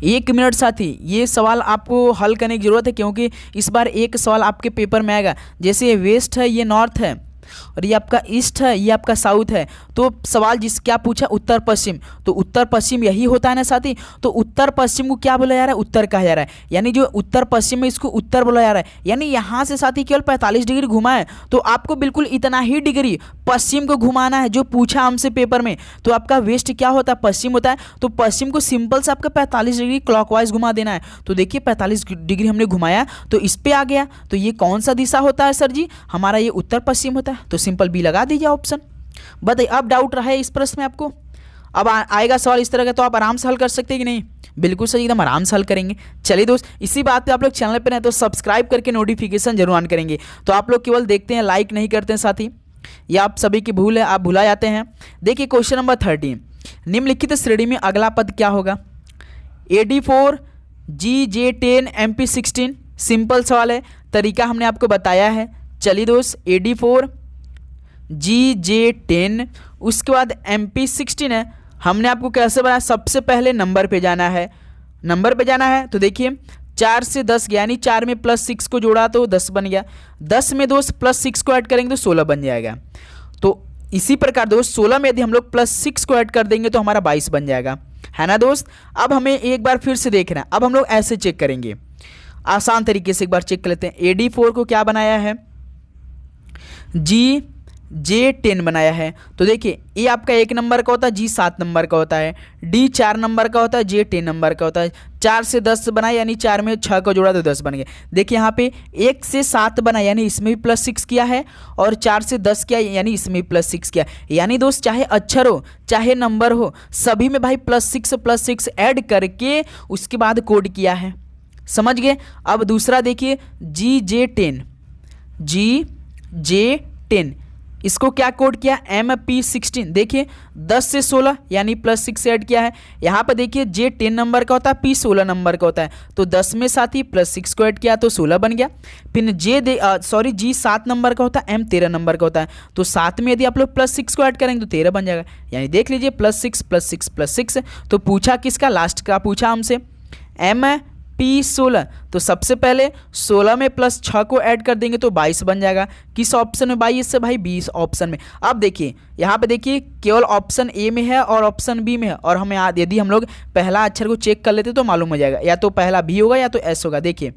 एक मिनट साथी, ये सवाल आपको हल करने की ज़रूरत है क्योंकि इस बार एक सवाल आपके पेपर में आएगा। जैसे ये वेस्ट है, ये नॉर्थ है, और ये आपका ईस्ट है, ये आपका साउथ है। तो सवाल क्या पूछा? उत्तर पश्चिम। तो उत्तर पश्चिम यही होता है ना साथी। तो उत्तर पश्चिम को क्या बोला जा रहा है? उत्तर कहा जा रहा है। यानी जो उत्तर पश्चिम में इसको उत्तर बोला जा रहा है। यानी यहाँ से साथी केवल 45 डिग्री घुमा है, तो आपको बिल्कुल इतना ही डिग्री पश्चिम को घुमाना है जो पूछा हमसे पेपर में। तो आपका वेस्ट क्या होता है? पश्चिम होता है। तो पश्चिम को सिंपल से आपका 45 डिग्री क्लॉकवाइज घुमा देना है। तो देखिए 45 डिग्री हमने घुमाया तो इस पे आ गया। तो ये कौन सा दिशा होता है सर जी? हमारा ये उत्तर पश्चिम होता है। तो सिंपल बी लगा दीजिए ऑप्शन। बताइए अब डाउट रहा है इस प्रश्न में आपको? अब आएगा सवाल इस तरह का तो आप आराम से हल कर सकते हैं कि नहीं? बिल्कुल सही, एकदम आराम से हल करेंगे। चलिए दोस्त, इसी बात पे आप लोग चैनल पे हैं तो सब्सक्राइब करके नोटिफिकेशन जरूर ऑन करेंगे। तो आप लोग केवल देखते हैं, लाइक नहीं करते हैं साथी, ये आप सभी की भूल है, आप भुला जाते हैं। देखिए क्वेश्चन नंबर 13, निम्नलिखित श्रेणी में अगला पद क्या होगा? AD4 GJ10 MP16। सिंपल सवाल है, तरीका हमने आपको बताया है। चलिए दोस्त, AD4 GJ10, उसके बाद MP16 है। हमने आपको कैसे बनाया? सबसे पहले नंबर पे जाना है। तो देखिए 4 से 10 गया, यानी 4 में +6 को जोड़ा तो 10 बन गया। 10 में दोस्त +6 को ऐड करेंगे तो 16 बन जाएगा। तो इसी प्रकार दोस्त 16 में यदि हम लोग +6 को ऐड कर देंगे तो हमारा 22 बन जाएगा, है ना दोस्त? अब हमें एक बार फिर से देखना है। अब हम लोग ऐसे चेक करेंगे, आसान तरीके से एक बार चेक कर लेते हैं। AD4 को क्या बनाया है? GJ10 बनाया है। तो देखिए ए आपका 1 नंबर का होता है, G 7 नंबर का होता है, D 4 नंबर का होता है, J 10 नंबर का होता है। 4 से 10 बनाया यानी 4 में 6 को जोड़ा तो 10 बन गया। देखिए यहाँ पे 1 से 7 बना यानी इसमें भी +6 किया है, और 4 से 10 किया यानी इसमें भी +6 किया। यानी दोस्त चाहे अक्षर हो चाहे नंबर हो, सभी में भाई +6 ऐड करके उसके बाद कोड किया है। समझ गए? अब दूसरा देखिए GJ10, इसको क्या कोड किया, MP16। देखिए 10 से 16 यानी +6 ऐड किया है। यहाँ पर देखिए J 10 नंबर का होता है, P 16 नंबर का होता है, तो 10 में साथ ही +6 को ऐड किया तो 16 बन गया। फिर G 7 नंबर का होता है, M 13 नंबर का होता है, तो 7 में यदि आप लोग +6 को ऐड करेंगे तो 13 बन जाएगा। यानी देख लीजिए +6 +6 +6। तो पूछा किसका, लास्ट का पूछा हमसे, MP16। तो सबसे पहले 16 में +6 को ऐड कर देंगे तो 22 बन जाएगा। किस ऑप्शन में 22 से भाई, 20 ऑप्शन में। अब देखिए यहाँ पे देखिए केवल ऑप्शन ए में है और ऑप्शन बी में है, और हमें यदि हम लोग पहला अक्षर को चेक कर लेते तो मालूम हो जाएगा, या तो पहला बी होगा या तो एस होगा। देखिए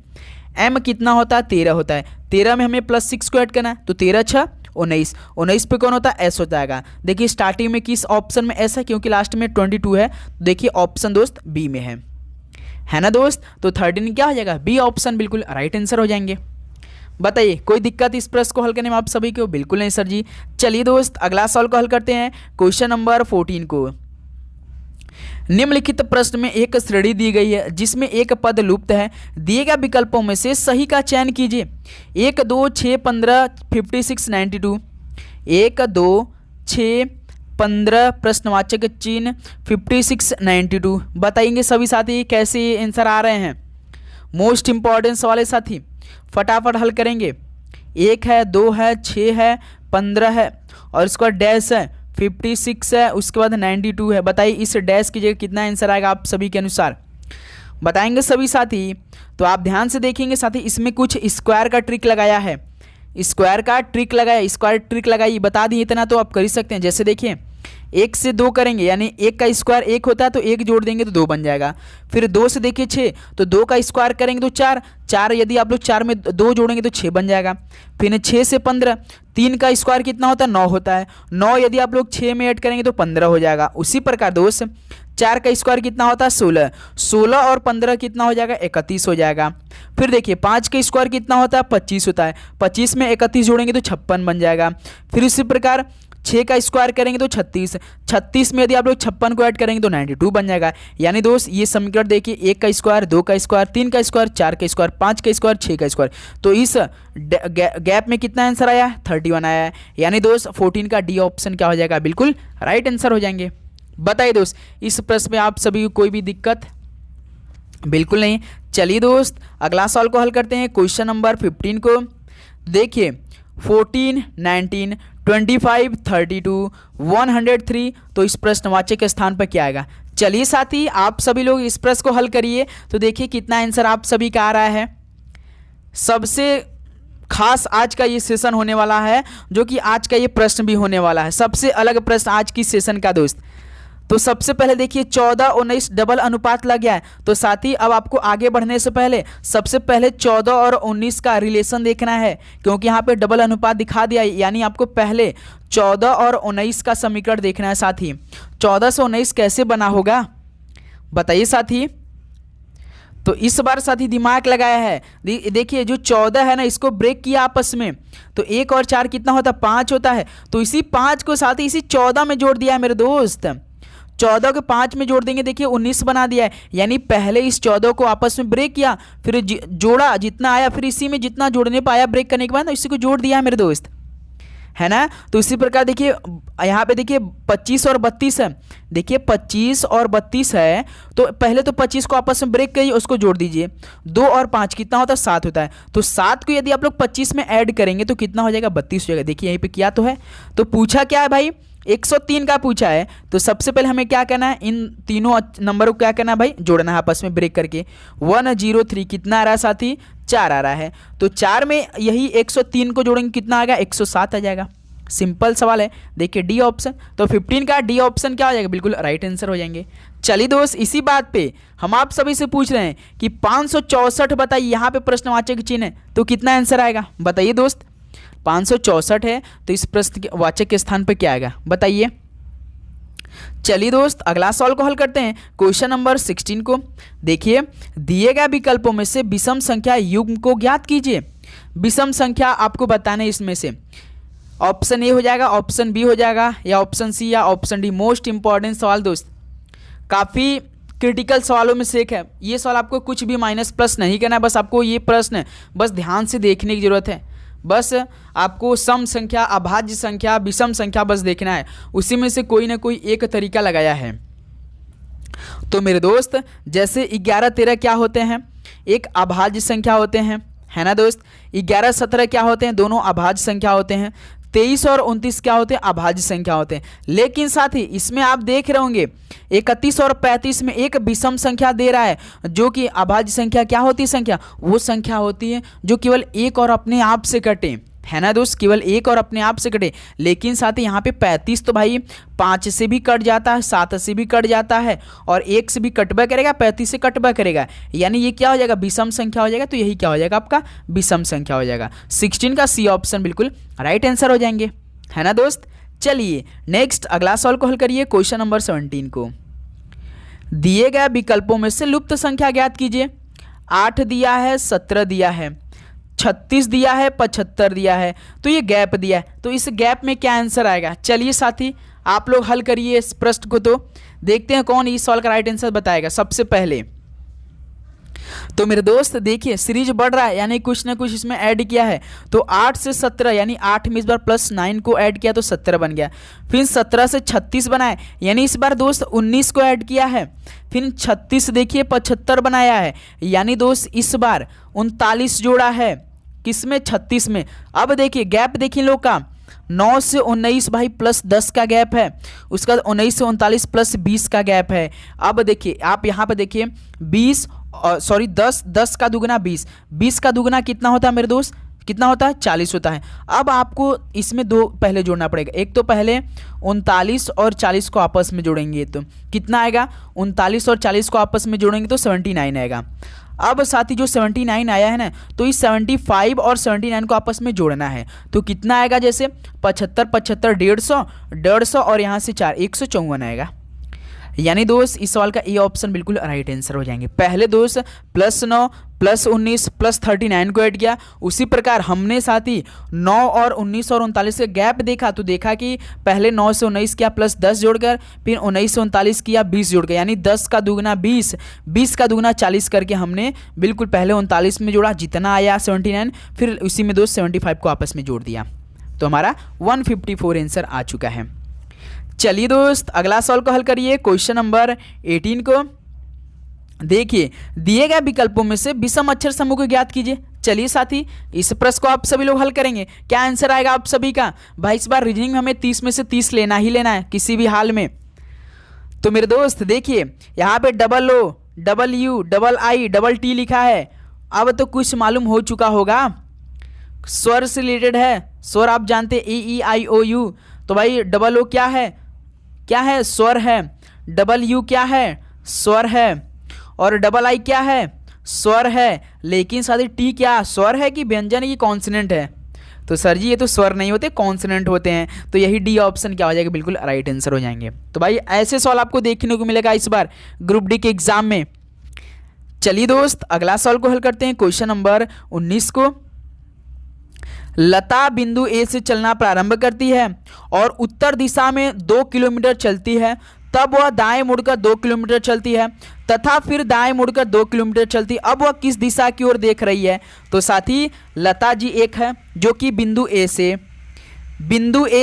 एम कितना होता है, 13 होता है, 13 में हमें +6 को ऐड करना है, तो 13 6 19, 19 पे कौन होता है, एस होता है। देखिए स्टार्टिंग में किस ऑप्शन में एस है, क्योंकि लास्ट में 22 है, देखिए ऑप्शन दोस्त बी में है ना दोस्त। तो 13 क्या हो जाएगा, बी ऑप्शन बिल्कुल राइट आंसर हो जाएंगे। बताइए कोई दिक्कत इस प्रश्न को हल करने में आप सभी को, बिल्कुल नहीं सर जी। चलिए दोस्त अगला सवाल को हल करते हैं, क्वेश्चन नंबर 14 को। निम्नलिखित प्रश्न में एक श्रेणी दी गई है जिसमें एक पद लुप्त है, दिए गए विकल्पों में से सही का चयन कीजिए। 1 2 6 15 56 92, 1 2 6 15 प्रश्नवाचक चिन्ह 56 92। बताएंगे सभी साथी कैसे ये आंसर आ रहे हैं, मोस्ट इंपॉर्टेंट सवाल है साथी, फटाफट हल करेंगे। 1 है, 2 है, 6 है, 15 है, और इसका डैश है 56 है, उसके बाद 92 है। बताइए इस डैश की जगह कितना आंसर आएगा आप सभी के अनुसार, बताएंगे सभी साथी। तो आप ध्यान से देखेंगे साथी, इसमें कुछ स्क्वायर का ट्रिक लगाया है, स्क्वायर का ट्रिक लगाया, स्क्वायर ट्रिक लगाई, बता दी इतना तो आप कर ही सकते हैं। जैसे देखिए 1 से 2 करेंगे, यानी 1 का स्क्वायर 1 होता है, तो 1 जोड़ देंगे तो 2 बन जाएगा। फिर 2 से देखिए 6, तो 2 का स्क्वायर करेंगे तो 4, 4 यदि आप लोग 4 में 2 जोड़ेंगे तो 6 बन जाएगा। फिर 6 से 15, 3 का स्क्वायर कितना होता है, 9 होता है, 9 यदि आप लोग 6 में ऐड करेंगे तो 15 हो जाएगा। उसी प्रकार दोस्त 4 का स्क्वायर कितना होता है, 16, 16 और 15 कितना हो जाएगा, 31 हो जाएगा। फिर देखिए 5 का स्क्वायर कितना होता है, 25 होता है, 25 में 31 जोड़ेंगे तो 56 बन जाएगा। फिर इसी प्रकार 6 का स्क्वायर करेंगे तो 36, 36 में यदि आप लोग 56 को ऐड करेंगे तो 92 बन जाएगा। यानी दोस्त ये समीकरण देखिए 1 का स्क्वायर, 2 का स्क्वायर, 3 का स्क्वायर, 4 का स्क्वायर, 5 का स्क्वायर, 6 का स्क्वायर, तो इस गैप में कितना आंसर आया है, 31 आया है। यानी दोस्त 14 का डी ऑप्शन क्या हो जाएगा, बिल्कुल राइट आंसर हो जाएंगे। बताइए दोस्त इस प्रश्न में आप सभी को कोई भी दिक्कत, बिल्कुल नहीं। चलिए दोस्त अगला सवाल को हल करते हैं, क्वेश्चन नंबर 15 को। देखिए 14 19 25 32 103, तो इस प्रश्नवाचक के स्थान पर क्या आएगा। चलिए साथी आप सभी लोग इस प्रश्न को हल करिए, तो देखिए कितना आंसर आप सभी का आ रहा है। सबसे खास आज का ये सेशन होने वाला है, जो कि आज का ये प्रश्न भी होने वाला है, सबसे अलग प्रश्न आज की सेशन का दोस्त। तो सबसे पहले देखिए 14 19 डबल अनुपात लग गया है, तो साथी अब आपको आगे बढ़ने से पहले सबसे पहले 14 और 19 का रिलेशन देखना है, क्योंकि यहाँ पे डबल अनुपात दिखा दिया है, यानी आपको पहले 14 और 19 का समीकरण देखना है साथी। 14 से 19 कैसे बना होगा बताइए साथी। तो इस बार साथी दिमाग लगाया है, देखिए जो 14 है ना, इसको ब्रेक किया आपस में, तो 1 और 4 कितना होता है, 5 होता है, तो इसी 5 को साथी इसी 14 में जोड़ दिया है मेरे दोस्त। 14 को 5 में जोड़ देंगे, देखिए 19 बना दिया है। यानी पहले इस 14 को आपस में ब्रेक किया, फिर जोड़ा जितना आया, फिर इसी में जितना जोड़ने पाया ब्रेक करने के बाद, तो इसी को जोड़ दिया है मेरे दोस्त, है ना। तो इसी प्रकार देखिए यहाँ पे देखिए 25 और 32 है, देखिए 25 और 32 है, तो पहले तो 25 को आपस में ब्रेक करिए, उसको जोड़ दीजिए। 2 और 5 कितना होता है, 7 होता है, तो 7 को यदि आप लोग 25 में ऐड करेंगे तो कितना हो जाएगा, 32 हो जाएगा। देखिए यहीं पे किया तो है। तो पूछा क्या है भाई, 103 का पूछा है, तो सबसे पहले हमें क्या करना है, इन तीनों नंबर को क्या करना है भाई, जोड़ना है आपस में ब्रेक करके। 103 कितना आ रहा है साथी, 4 आ रहा है, तो 4 में यही 103 को जोड़ेंगे कितना आ गया, 107 आ जाएगा। सिंपल सवाल है, देखिए डी ऑप्शन, तो 15 का डी ऑप्शन क्या हो जाएगा, बिल्कुल राइट आंसर हो जाएंगे। चलिए दोस्त इसी बात पे हम आप सभी से पूछ रहे हैं कि 564 बताइए, यहाँ पे प्रश्नवाचक चिन्ह है, तो कितना आंसर आएगा बताइए दोस्त। 564 है, तो इस प्रश्नवाचक के स्थान पर क्या आएगा बताइए। चलिए दोस्त अगला सवाल को हल करते हैं, क्वेश्चन नंबर 16 को। देखिए दिए गए विकल्पों में से विषम संख्या युग्म को ज्ञात कीजिए। विषम संख्या आपको बताना है, इसमें से ऑप्शन ए हो जाएगा, ऑप्शन बी हो जाएगा, या ऑप्शन सी या ऑप्शन डी। मोस्ट इंपॉर्टेंट सवाल दोस्त, काफ़ी क्रिटिकल सवालों में से एक है ये सवाल। आपको कुछ भी माइनस प्लस नहीं करना है, बस आपको ये प्रश्न बस ध्यान से देखने की जरूरत है, बस आपको सम संख्या, अभाज्य संख्या, विषम संख्या बस देखना है, उसी में से कोई ना कोई एक तरीका लगाया है। तो मेरे दोस्त जैसे 11 13 क्या होते हैं, एक अभाज्य संख्या होते हैं, है ना दोस्त। 11 17 क्या होते हैं, दोनों अभाज्य संख्या होते हैं। 23 और 29 क्या होते हैं, अभाज्य संख्या होते हैं। लेकिन साथ ही इसमें आप देख रहे होंगे 31 और 35 में एक विषम संख्या दे रहा है, जो कि अभाज्य संख्या क्या होती है, संख्या वो संख्या होती है जो केवल एक और अपने आप से कटे, है ना दोस्त, केवल एक और अपने आप से कटे। लेकिन साथ ही यहाँ पे 35 तो भाई 5 से भी कट जाता है, 7 से भी कट जाता है और 1 से भी कटबा करेगा, 35 से कटबा करेगा, यानी ये क्या हो जाएगा, विषम संख्या हो जाएगा। तो यही क्या हो जाएगा, आपका विषम संख्या हो जाएगा। 16 का सी ऑप्शन बिल्कुल राइट आंसर हो जाएंगे, है ना दोस्त। चलिए नेक्स्ट अगला सवाल को हल करिए, क्वेश्चन नंबर 17 को। दिए गए विकल्पों में से लुप्त संख्या ज्ञात कीजिए। 8 दिया है, 17 दिया है, 36 दिया है, 75 दिया है, तो ये गैप दिया है। तो इस गैप में क्या आंसर आएगा, चलिए साथी आप लोग हल करिए इस प्रश्न को। तो देखते हैं कौन इस सवाल का राइट आंसर बताएगा सबसे पहले। तो मेरे दोस्त देखिए सीरीज बढ़ रहा है, यानी कुछ ना कुछ इसमें ऐड किया है। तो 8 से 17 यानी 8 में इस बार प्लस 9 को ऐड किया तो 17 बन गया। फिर 17 से 36 बनाए, यानी इस बार दोस्त 19 को ऐड किया है। फिर 36 देखिए 75 बनाया है, यानी दोस्त इस बार 39 जोड़ा है, किसमें, 36 में। अब देखिए गैप देखिए लोग का, 9 से 19 भाई प्लस 10 का गैप है, उसका 19 से 39 प्लस 20 का गैप है। अब देखिए आप यहाँ पे देखिए 20 सॉरी 10 का दुगना 20, 20 का दुगना कितना होता है मेरे दोस्त, कितना होता है, 40 होता है। अब आपको इसमें दो पहले जोड़ना पड़ेगा, एक तो पहले 39 और 40 को आपस में जोड़ेंगे तो कितना आएगा, 39 और 40 को आपस में जोड़ेंगे तो 79 आएगा। अब साथ ही जो 79 आया है ना, तो इस 75 और 79 को आपस में जोड़ना है तो कितना आएगा, जैसे 75 75 150 और यहाँ से 4 154 आएगा। यानी दोस्त इस सवाल का ए ऑप्शन बिल्कुल राइट आंसर हो जाएंगे। पहले दोस्त +9 +19 +39 को ऐड किया, उसी प्रकार हमने साथ ही 9 और 19 और 39 का गैप देखा, तो देखा कि पहले 9 से 19 किया प्लस 10 जोड़कर, फिर 19 से 39 किया 20 जोड़कर, यानी 10 का दुगना 20, 20 का दुगना 40 करके हमने बिल्कुल पहले 39 में जोड़ा, जितना आया 79, फिर उसी में दोस्त 75 को आपस में जोड़ दिया, तो हमारा 154 आंसर आ चुका है। चलिए दोस्त अगला सवाल को हल करिए, क्वेश्चन नंबर 18 को। देखिए दिए गए विकल्पों में से विषम अक्षर समूह को ज्ञात कीजिए। चलिए साथी इस प्रश्न को आप सभी लोग हल करेंगे, क्या आंसर आएगा आप सभी का। भाई इस बार रीजनिंग में हमें 30 में से 30 लेना ही लेना है किसी भी हाल में। तो मेरे दोस्त देखिए यहाँ पे $O, WU, II, लिखा है। अब तो कुछ मालूम हो चुका होगा, स्वर से रिलेटेड है, स्वर आप जानते EEIOU। तो भाई O क्या है, क्या है, स्वर है। WU क्या है, स्वर है। और I क्या है, स्वर है। लेकिन साथ ही T क्या स्वर है कि व्यंजन की कॉन्सोनेंट है। तो सर जी ये तो स्वर नहीं होते, कॉन्सोनेंट होते हैं। तो यही डी ऑप्शन क्या हो जाएगा, बिल्कुल राइट आंसर हो जाएंगे। तो भाई ऐसे सवाल आपको देखने को मिलेगा इस बार ग्रुप डी के एग्जाम में। चलिए दोस्त अगला सवाल को हल करते हैं, क्वेश्चन नंबर 19 को। लता बिंदु ए से चलना प्रारंभ करती है और उत्तर दिशा में 2 किलोमीटर चलती है, तब वह दाएं मुड़कर 2 किलोमीटर चलती है तथा फिर दाएं मुड़कर 2 किलोमीटर चलती। अब वह किस दिशा की ओर देख रही है। तो साथी लता जी एक है जो कि बिंदु ए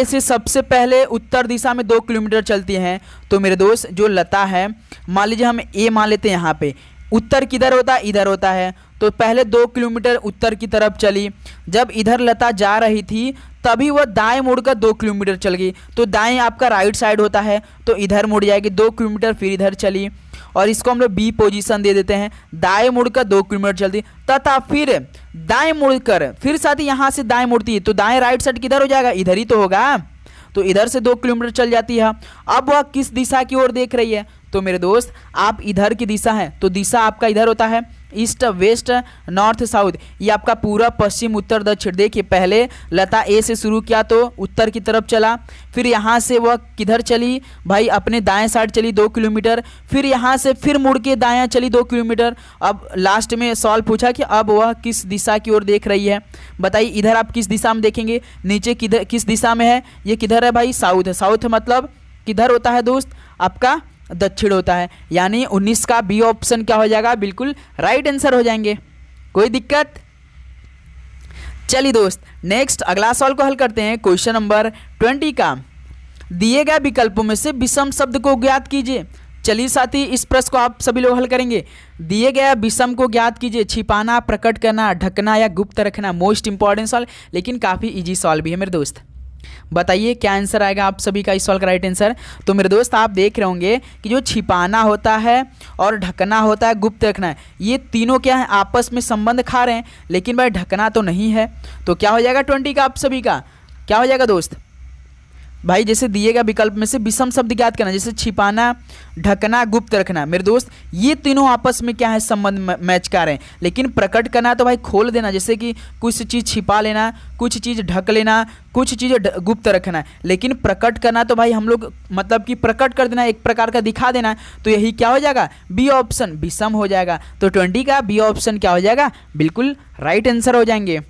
से सबसे पहले उत्तर दिशा में 2 किलोमीटर चलती हैं। तो मेरे दोस्त जो लता है, मान लीजिए हम ए मान लेते हैं, यहाँ पे उत्तर किधर होता है, इधर होता है। तो पहले 2 किलोमीटर उत्तर की तरफ चली, जब इधर लता जा रही थी तभी वह दाएं मुड़कर 2 किलोमीटर चल गई। तो दाएं आपका राइट साइड होता है, तो इधर मुड़ जाएगी 2 किलोमीटर, फिर इधर चली। और इसको हम लोग बी पोजीशन दे देते हैं, दाएं मुड़कर 2 किलोमीटर चलती तथा फिर दाएं मुड़कर फिर साथ ही यहाँ से दाएं मुड़ती है। तो दाएं राइट साइड किधर हो जाएगा, इधर ही तो होगा। तो इधर से 2 किलोमीटर चल जाती है। अब वह किस दिशा की ओर देख रही है। तो मेरे दोस्त आप इधर की दिशा है, तो दिशा आपका इधर होता है, ईस्ट वेस्ट नॉर्थ साउथ, ये आपका पूरा पश्चिम उत्तर दक्षिण। देखिए पहले लता ए से शुरू किया तो उत्तर की तरफ चला, फिर यहाँ से वह किधर चली भाई, अपने दाएं साइड चली 2 किलोमीटर, फिर यहाँ से फिर मुड़ के दायां चली 2 किलोमीटर। अब लास्ट में सवाल पूछा कि अब वह किस दिशा की ओर देख रही है। बताइए इधर आप किस दिशा में देखेंगे, नीचे किधर किस दिशा में है, ये किधर है भाई, साउथ है। साउथ मतलब किधर होता है दोस्त, आपका दक्षिण होता है। यानी 19 का बी ऑप्शन क्या हो जाएगा, बिल्कुल राइट आंसर हो जाएंगे। कोई दिक्कत। चलिए दोस्त, नेक्स्ट अगला सवाल को हल करते हैं। क्वेश्चन नंबर 20 का, दिए गए विकल्पों में से विषम शब्द को ज्ञात कीजिए। चलिए साथी, इस प्रश्न को आप सभी लोग हल करेंगे। दिए गए विषम को ज्ञात कीजिए। छिपाना, प्रकट करना, ढकना या गुप्त रखना। मोस्ट इंपॉर्टेंट सवाल, लेकिन काफ़ी इजी सवाल भी है मेरे दोस्त। बताइए क्या आंसर आएगा आप सभी का इस सवाल का राइट आंसर। तो मेरे दोस्त आप देख रहे होंगे कि जो छिपाना होता है और ढकना होता है, गुप्त रखना है, ये तीनों क्या है, आपस में संबंध खा रहे हैं, लेकिन भाई ढकना तो नहीं है। तो क्या हो जाएगा 20 का आप सभी का, क्या हो जाएगा दोस्त भाई? जैसे दिए गए विकल्प में से विषम शब्द ज्ञात करना, जैसे छिपाना, ढकना, गुप्त रखना, मेरे दोस्त ये तीनों आपस में क्या है, संबंध मैच कर रहे हैं। लेकिन प्रकट करना तो भाई खोल देना, जैसे कि कुछ चीज़ छिपा लेना, कुछ चीज़ ढक लेना, कुछ चीज़ गुप्त रखना। लेकिन प्रकट करना तो भाई हम लोग मतलब कि प्रकट कर देना, एक प्रकार का दिखा देना। तो यही क्या हो जाएगा, बी ऑप्शन विषम हो जाएगा। तो 20 का बी ऑप्शन क्या हो जाएगा, बिल्कुल राइट आंसर हो जाएंगे।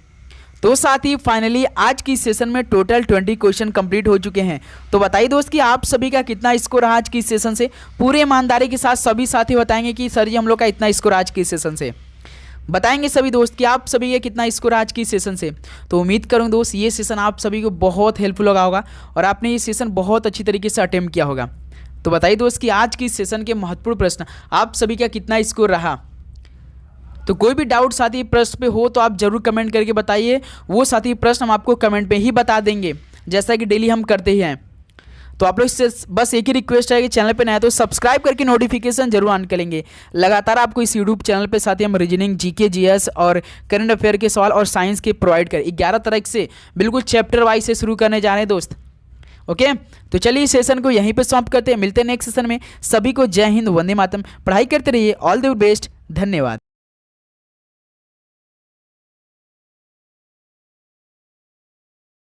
तो साथ ही फाइनली आज की सेशन में टोटल 20 क्वेश्चन कंप्लीट हो चुके हैं। तो बताइए दोस्त कि आप सभी का कितना स्कोर रहा आज की सेशन से। पूरे ईमानदारी के साथ सभी साथी बताएंगे कि सर जी हम लोग का इतना स्कोर आज की सेशन से। बताएंगे सभी दोस्त कि आप सभी का कितना स्कोर आज की सेशन से। तो उम्मीद करूँ दोस्त ये सेशन आप सभी को बहुत हेल्पफुल लगा होगा और आपने ये सेशन बहुत अच्छी तरीके से अटेम्प्ट किया होगा। तो बताइए दोस्त कि आज की सेशन के महत्वपूर्ण प्रश्न आप सभी का कितना स्कोर रहा। तो कोई भी डाउट साथी प्रश्न पे हो तो आप जरूर कमेंट करके बताइए। वो साथी प्रश्न हम आपको कमेंट पे ही बता देंगे, जैसा कि डेली हम करते ही हैं। तो आप लोग से बस एक ही रिक्वेस्ट है कि चैनल पे नया है तो सब्सक्राइब करके नोटिफिकेशन जरूर ऑन करेंगे। लगातार आपको इस यूट्यूब चैनल पे साथी हम रीजनिंग, जीके, जीएस और करंट अफेयर के सवाल और साइंस के प्रोवाइड कर 11 तरह से बिल्कुल चैप्टर वाइज से शुरू करने जा रहे हैं दोस्त। ओके, तो चलिए इस सेशन को यहीं पे समाप्त करते हैं। मिलते हैं नेक्स्ट सेशन में। सभी को जय हिंद, वंदे मातरम। पढ़ाई करते रहिए। All the best. धन्यवाद।